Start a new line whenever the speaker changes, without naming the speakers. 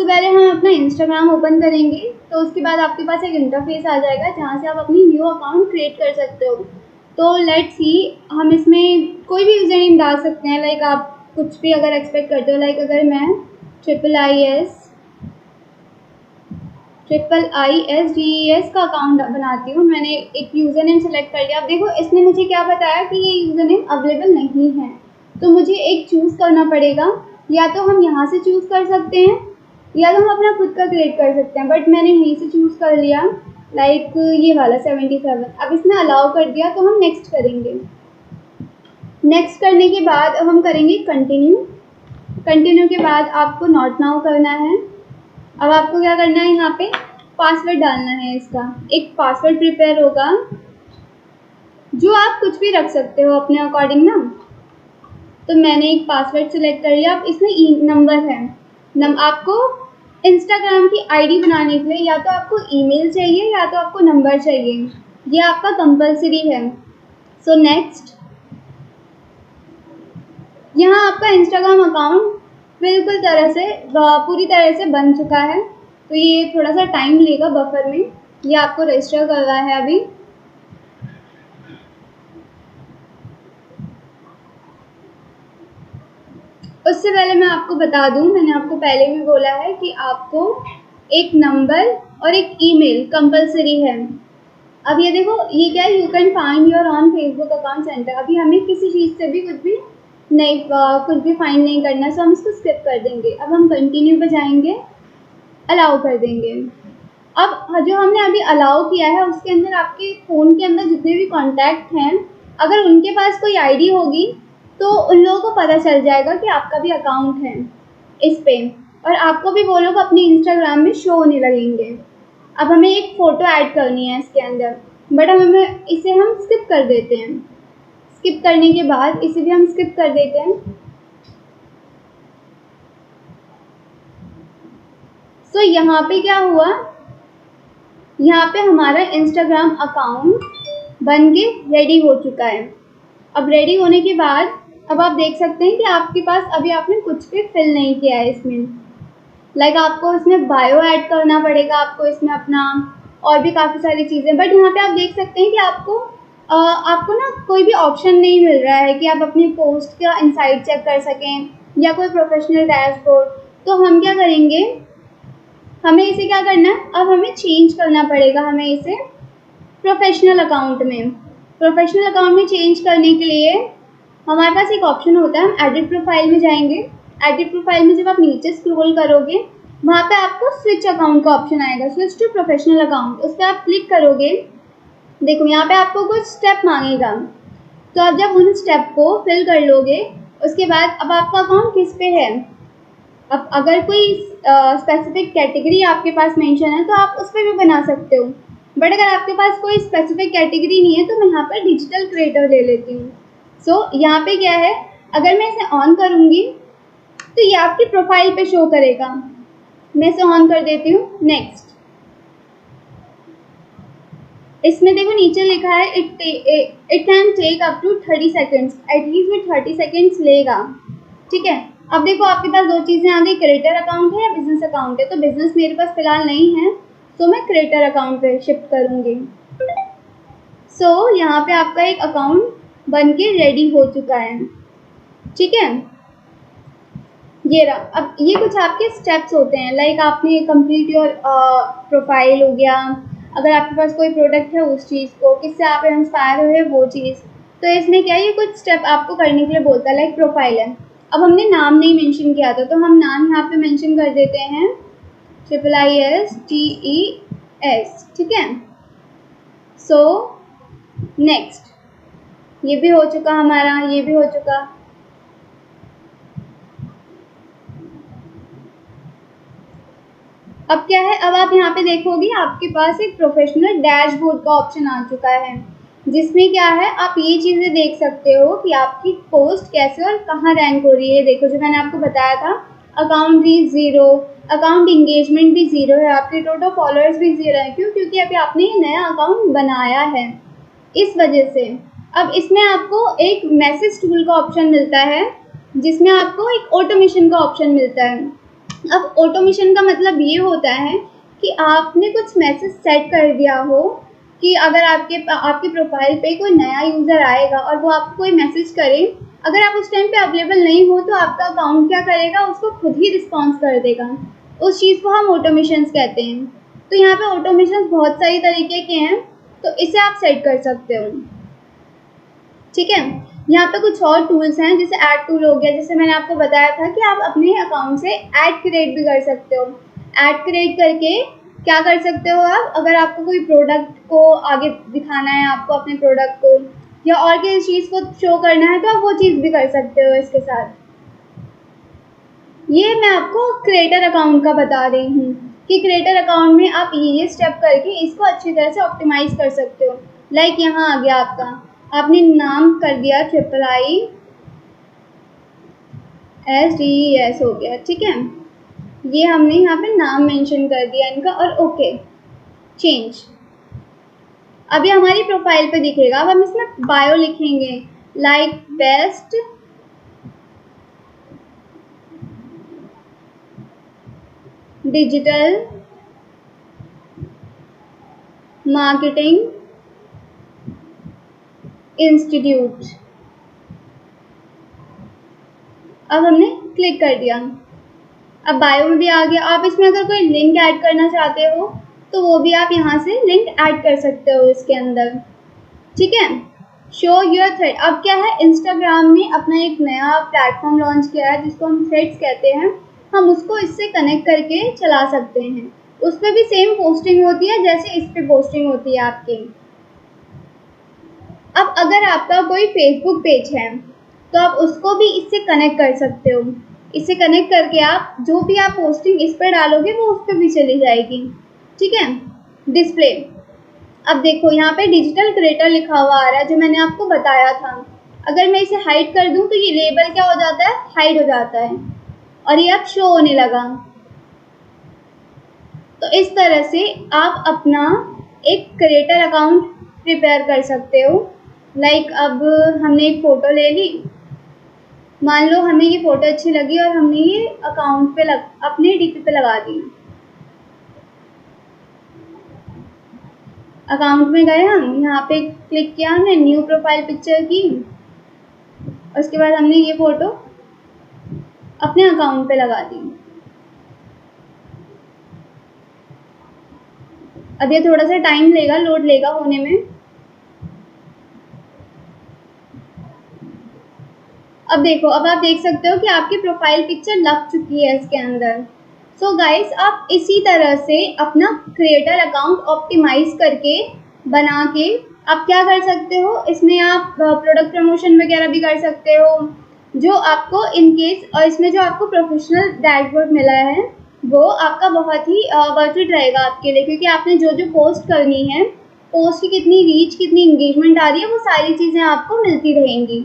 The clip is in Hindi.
पहले हम अपना इंस्टाग्राम ओपन करेंगे, तो उसके बाद आपके पास एक इंटरफेस आ जाएगा जहाँ से आप अपनी न्यू अकाउंट क्रिएट कर सकते हो। तो लेट्स सी, हम इसमें कोई भी यूज़र नेम डाल सकते हैं। लाइक आप कुछ भी अगर एक्सपेक्ट करते हो, लाइक अगर मैं IISGES का अकाउंट बनाती हूँ, मैंने एक यूज़र नेम सेलेक्ट कर लिया। अब देखो इसने मुझे क्या बताया कि ये यूज़र नेम अवेलेबल नहीं है, तो मुझे एक चूज़ करना पड़ेगा। या तो हम यहाँ से चूज़ कर सकते हैं या तो हम अपना खुद का क्रिएट कर सकते हैं, बट मैंने यहीं से चूज़ कर लिया, लाइक ये वाला 77। अब इसने अलाउ कर दिया तो हम नेक्स्ट करेंगे। नेक्स्ट करने के बाद अब हम करेंगे कंटिन्यू। कंटिन्यू के बाद आपको नॉट नाउ करना है। अब आपको क्या करना है, यहाँ पे पासवर्ड डालना है। इसका एक पासवर्ड प्रिपेयर होगा जो आप कुछ भी रख सकते हो अपने अकॉर्डिंग ना। तो मैंने एक पासवर्ड सिलेक्ट कर लिया। अब इसमें नंबर है। आपको इंस्टाग्राम की आईडी बनाने के लिए या तो आपको ईमेल चाहिए या तो आपको नंबर चाहिए, ये आपका कंपलसरी है। So next. यहाँ आपका इंस्टाग्राम अकाउंट बिल्कुल पूरी तरह से बन चुका है, तो ये थोड़ा सा टाइम लेगा बफर में। ये आपको रजिस्टर कर रहा है अभी। उससे पहले मैं आपको बता दूं, मैंने आपको पहले भी बोला है कि आपको एक नंबर और एक ईमेल कंपलसरी है। अब ये देखो, ये क्या है, you can find your on Facebook account centre. अभी हमें किसी चीज़ से भी कुछ भी फाइंड नहीं करना, सो हम इसको स्किप कर देंगे। अब हम कंटिन्यू पे जाएंगे, अलाउ कर देंगे। अब जो हमने अभी अलाउ किया है उसके अंदर आपके फ़ोन के अंदर जितने भी कॉन्टैक्ट हैं, अगर उनके पास कोई आईडी होगी तो उन लोगों को पता चल जाएगा कि आपका भी अकाउंट है इस पे, और आपको भी वो लोग अपने इंस्टाग्राम में शो होने लगेंगे। अब हमें एक फ़ोटो ऐड करनी है इसके अंदर, बट इसे हम स्किप कर देते हैं। स्किप करने के बाद इसे भी हम स्किप कर देते हैं। सो यहाँ पे क्या हुआ, यहाँ पे हमारा इंस्टाग्राम अकाउंट बन के रेडी हो चुका है। अब रेडी होने के बाद अब आप देख सकते हैं कि आपके पास अभी आपने कुछ भी फिल नहीं किया है इसमें। लाइक आपको इसमें बायो ऐड करना पड़ेगा, आपको इसमें अपना और भी काफ़ी सारी चीज़ें। बट यहाँ पे आप देख सकते हैं कि आपको ना कोई भी ऑप्शन नहीं मिल रहा है कि आप अपनी पोस्ट का इनसाइट चेक कर सकें या कोई प्रोफेशनल डैशबोर्ड। तो हम क्या करेंगे, हमें इसे क्या करना है, अब हमें चेंज करना पड़ेगा। हमें इसे प्रोफेशनल अकाउंट में चेंज करने के लिए हमारे पास एक ऑप्शन होता है। हम एडिट प्रोफाइल में जाएंगे। एडिट प्रोफाइल में जब आप नीचे स्क्रॉल करोगे, वहाँ पे आपको स्विच अकाउंट का ऑप्शन आएगा, स्विच टू प्रोफेशनल अकाउंट। उस पर आप क्लिक करोगे, देखो यहाँ पे आपको कुछ स्टेप मांगेगा। तो आप जब उन स्टेप को फिल कर लोगे, उसके बाद अब आपका अकाउंट किस पे है। अब अगर कोई स्पेसिफिक कैटेगरी आपके पास मेंशन है तो आप उस पर भी बना सकते हो, बट अगर आपके पास कोई स्पेसिफिक कैटेगरी नहीं है तो मैं यहाँ पर डिजिटल क्रिएटर ले लेती हूँ। सो यहाँ पे क्या है, अगर मैं इसे ऑन करूँगी तो ये आपकी प्रोफाइल पे शो करेगा। मैं इसे ऑन कर देती हूँ। नेक्स्ट। इसमें देखो नीचे लिखा है it can take up to 30 seconds, at least में 30 सेकेंड्स लेगा। ठीक है। अब देखो आपके पास दो चीज़ें आ गई, क्रिएटर अकाउंट है या बिजनेस अकाउंट है। तो बिजनेस मेरे पास फिलहाल नहीं है, तो मैं क्रिएटर अकाउंट पे शिफ्ट करूँगी। सो यहाँ पे आपका एक अकाउंट बन के रेडी हो चुका है। ठीक है, ये रहा। अब ये कुछ आपके स्टेप्स होते हैं, लाइक आपने कंप्लीट योर प्रोफाइल हो गया। अगर आपके पास कोई प्रोडक्ट है उस चीज़ को, किससे आप इंस्पायर हुए वो चीज़। तो इसमें क्या है, ये कुछ स्टेप आपको करने के लिए बोलता है। लाइक प्रोफाइल है, अब हमने नाम नहीं मेंशन किया था तो हम नाम यहाँ पे मेंशन कर देते हैं IISGES। ठीक है। सो नेक्स्ट, ये भी हो चुका हमारा, ये भी हो चुका। अब क्या है, अब आप यहाँ पे देखोगे आपके पास एक प्रोफेशनल डैशबोर्ड का ऑप्शन आ चुका है, जिसमें क्या है, आप ये चीज़ें देख सकते हो कि आपकी पोस्ट कैसे और कहाँ रैंक हो रही है। देखो जो मैंने आपको बताया था, अकाउंट रीच 0, अकाउंट इंगेजमेंट भी 0 है, आपके टोटल फॉलोअर्स भी 0 है। क्यों? क्योंकि अभी आपने ये नया अकाउंट बनाया है, इस वजह से। अब इसमें आपको एक मैसेज टूल का ऑप्शन मिलता है, जिसमें आपको एक ऑटोमेशन का ऑप्शन मिलता है। अब ऑटोमेशन का मतलब ये होता है कि आपने कुछ मैसेज सेट कर दिया हो कि अगर आपके प्रोफाइल पे कोई नया यूज़र आएगा और वो आपको कोई मैसेज करे, अगर आप उस टाइम पे अवेलेबल नहीं हो तो आपका अकाउंट क्या करेगा, उसको खुद ही रिस्पॉन्स कर देगा। उस चीज़ को हम ऑटोमेशंस कहते हैं। तो यहाँ पे ऑटोमेशंस बहुत सारी तरीके के हैं, तो इसे आप सेट कर सकते हो। ठीक है, यहाँ पे कुछ और टूल्स हैं, जैसे ऐड टूल हो गया, जैसे मैंने आपको बताया था कि आप अपने अकाउंट से ऐड क्रिएट भी कर सकते हो। ऐड क्रिएट करके क्या कर सकते हो आप, अगर आपको कोई प्रोडक्ट को आगे दिखाना है, आपको अपने प्रोडक्ट को या और किसी चीज़ को शो करना है, तो आप वो चीज़ भी कर सकते हो इसके साथ। ये मैं आपको क्रिएटर अकाउंट का बता रही हूँ कि क्रिएटर अकाउंट में आप ये स्टेप करके इसको अच्छी तरह से ऑप्टिमाइज कर सकते हो। लाइक यहाँ आ गया आपने नाम कर दिया IISDES हो गया। ठीक है, ये हमने यहाँ पे नाम मेंशन कर दिया इनका और ओके चेंज। अब ये हमारी प्रोफाइल पे दिखेगा। अब हम इसमें बायो लिखेंगे, like best digital marketing institute. अब हमने क्लिक कर दिया। अब बायो में भी आ गया। आप इसमें अगर कोई लिंक ऐड करना चाहते हो तो वो भी आप यहाँ से लिंक ऐड कर सकते हो इसके अंदर। ठीक है, शो योर थ्रेड। अब क्या है, इंस्टाग्राम ने अपना एक नया प्लेटफॉर्म लॉन्च किया है जिसको हम थ्रेड्स कहते हैं। हम उसको इससे कनेक्ट करके चला सकते हैं। उस पर भी सेम पोस्टिंग होती है जैसे इस पे पोस्टिंग होती है आपकी। अब अगर आपका कोई फेसबुक पेज है तो आप उसको भी इससे कनेक्ट कर सकते हो। इससे कनेक्ट करके आप जो भी आप पोस्टिंग इस पर डालोगे वो उस पर भी चली जाएगी। ठीक है, डिस्प्ले। अब देखो यहाँ पे डिजिटल क्रिएटर लिखा हुआ आ रहा है जो मैंने आपको बताया था। अगर मैं इसे हाइड कर दूँ तो ये लेबल क्या हो जाता है, हाइड हो जाता है और ये अब शो होने लगा। तो इस तरह से आप अपना एक क्रिएटर अकाउंट प्रिपेयर कर सकते हो। लाइक अब हमने एक फ़ोटो ले ली, मान लो हमें ये फ़ोटो अच्छी लगी और हमने ये अकाउंट पे अपने डीपी पे लगा दी। अकाउंट में गए, हम यहाँ पे क्लिक किया, हमने न्यू प्रोफाइल पिक्चर की, उसके बाद हमने ये फ़ोटो अपने अकाउंट पे लगा दी। अब ये थोड़ा सा टाइम लेगा, लोड लेगा होने में। अब देखो, अब आप देख सकते हो कि आपकी प्रोफाइल पिक्चर लग चुकी है इसके अंदर। सो गाइस, आप इसी तरह से अपना क्रिएटर अकाउंट ऑप्टिमाइज करके बना के आप क्या कर सकते हो, इसमें आप प्रोडक्ट प्रमोशन वगैरह भी कर सकते हो। जो आपको इन केस, और इसमें जो आपको प्रोफेशनल डैशबोर्ड मिला है वो आपका बहुत ही वर्थ इट रहेगा आपके लिए, क्योंकि आपने जो जो पोस्ट करनी है, पोस्ट की कितनी रीच, कितनी इंगेजमेंट आ रही है, वो सारी चीज़ें आपको मिलती रहेंगी।